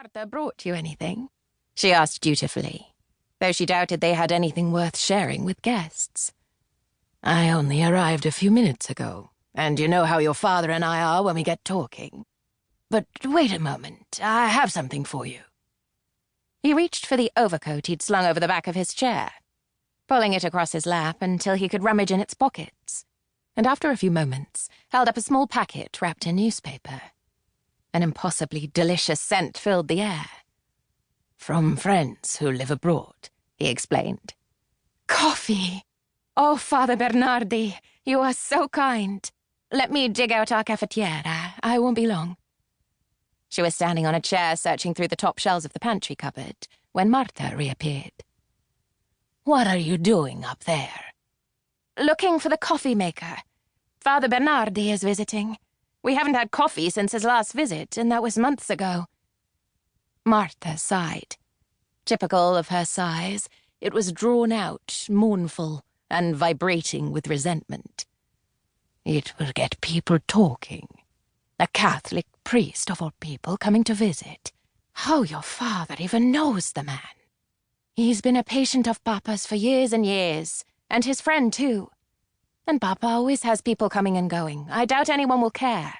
Marta brought you anything? She asked dutifully, though she doubted they had anything worth sharing with guests. I only arrived a few minutes ago, and you know how your father and I are when we get talking. But wait a moment, I have something for you. He reached for the overcoat he'd slung over the back of his chair, pulling it across his lap until he could rummage in its pockets, and after a few moments held up a small packet wrapped in newspaper. An impossibly delicious scent filled the air. From friends who live abroad, he explained. Coffee! Oh, Father Bernardi, you are so kind. Let me dig out our cafetiera. I won't be long. She was standing on a chair searching through the top shelves of the pantry cupboard when Marta reappeared. What are you doing up there? Looking for the coffee maker. Father Bernardi is visiting. We haven't had coffee since his last visit, and that was months ago. Marta sighed. Typical of her sighs, it was drawn out, mournful, and vibrating with resentment. It will get people talking. A Catholic priest, of all people, coming to visit. How your father even knows the man. He's been a patient of Papa's for years and years, and his friend, too. And Papa always has people coming and going. I doubt anyone will care.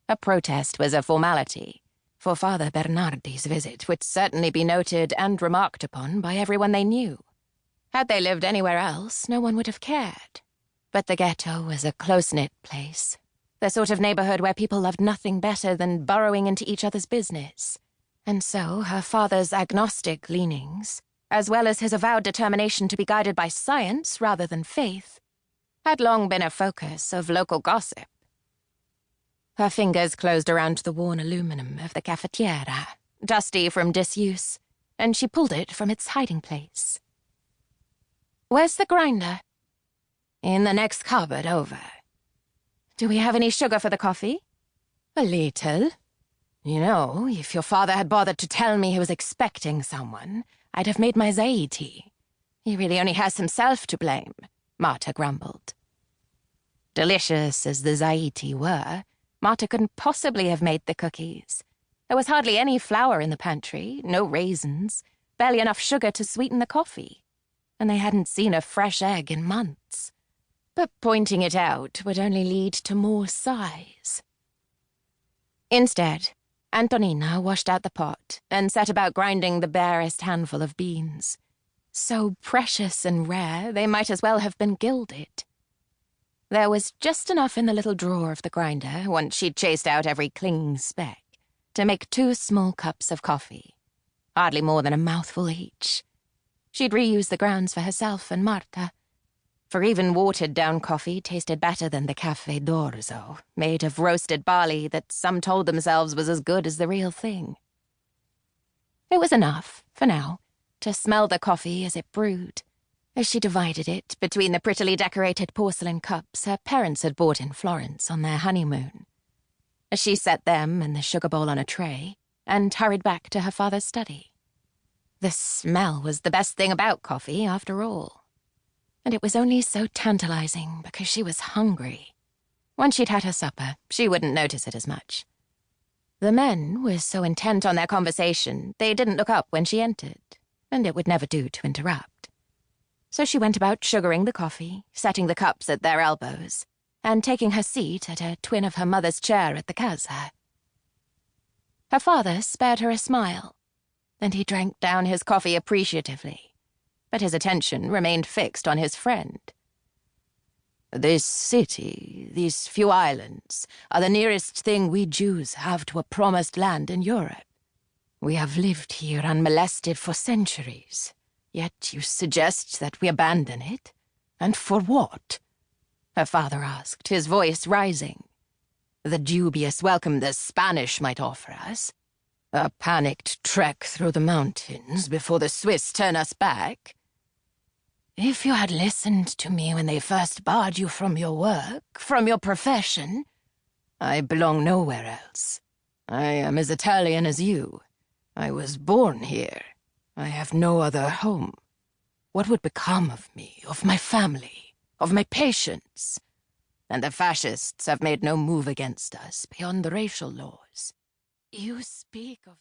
A protest was a formality, for Father Bernardi's visit would certainly be noted and remarked upon by everyone they knew. Had they lived anywhere else, no one would have cared. But the ghetto was a close-knit place, the sort of neighborhood where people loved nothing better than burrowing into each other's business. And so her father's agnostic leanings, as well as his avowed determination to be guided by science rather than faith, had long been a focus of local gossip. Her fingers closed around the worn aluminum of the cafetiera, dusty from disuse, and she pulled it from its hiding place. Where's the grinder? In the next cupboard over. Do we have any sugar for the coffee? A little. You know, if your father had bothered to tell me he was expecting someone, I'd have made my zaiti. He really only has himself to blame, Marta grumbled. Delicious as the zaiti were, Marta couldn't possibly have made the cookies. There was hardly any flour in the pantry, no raisins, barely enough sugar to sweeten the coffee, and they hadn't seen a fresh egg in months. But pointing it out would only lead to more sighs. Instead, Antonina washed out the pot and set about grinding the barest handful of beans. So precious and rare, they might as well have been gilded. There was just enough in the little drawer of the grinder, once she'd chased out every clinging speck, to make 2 small cups of coffee, hardly more than a mouthful each. She'd reuse the grounds for herself and Marta, for even watered-down coffee tasted better than the Caffè d'Orzo, made of roasted barley that some told themselves was as good as the real thing. It was enough, for now, to smell the coffee as it brewed, as she divided it between the prettily decorated porcelain cups her parents had bought in Florence on their honeymoon, as she set them and the sugar bowl on a tray and hurried back to her father's study. The smell was the best thing about coffee, after all. And it was only so tantalizing because she was hungry. Once she'd had her supper, she wouldn't notice it as much. The men were so intent on their conversation, they didn't look up when she entered, and it would never do to interrupt. So she went about sugaring the coffee, setting the cups at their elbows, and taking her seat at a twin of her mother's chair at the casa. Her father spared her a smile, and he drank down his coffee appreciatively, but his attention remained fixed on his friend. This city, these few islands, are the nearest thing we Jews have to a promised land in Europe. We have lived here unmolested for centuries, yet you suggest that we abandon it? And for what? Her father asked, his voice rising. The dubious welcome the Spanish might offer us? A panicked trek through the mountains before the Swiss turn us back? If you had listened to me when they first barred you from your work, from your profession, I belong nowhere else. I am as Italian as you. I was born here. I have no other home. What would become of me, of my family, of my patients? And the fascists have made no move against us beyond the racial laws. You speak of the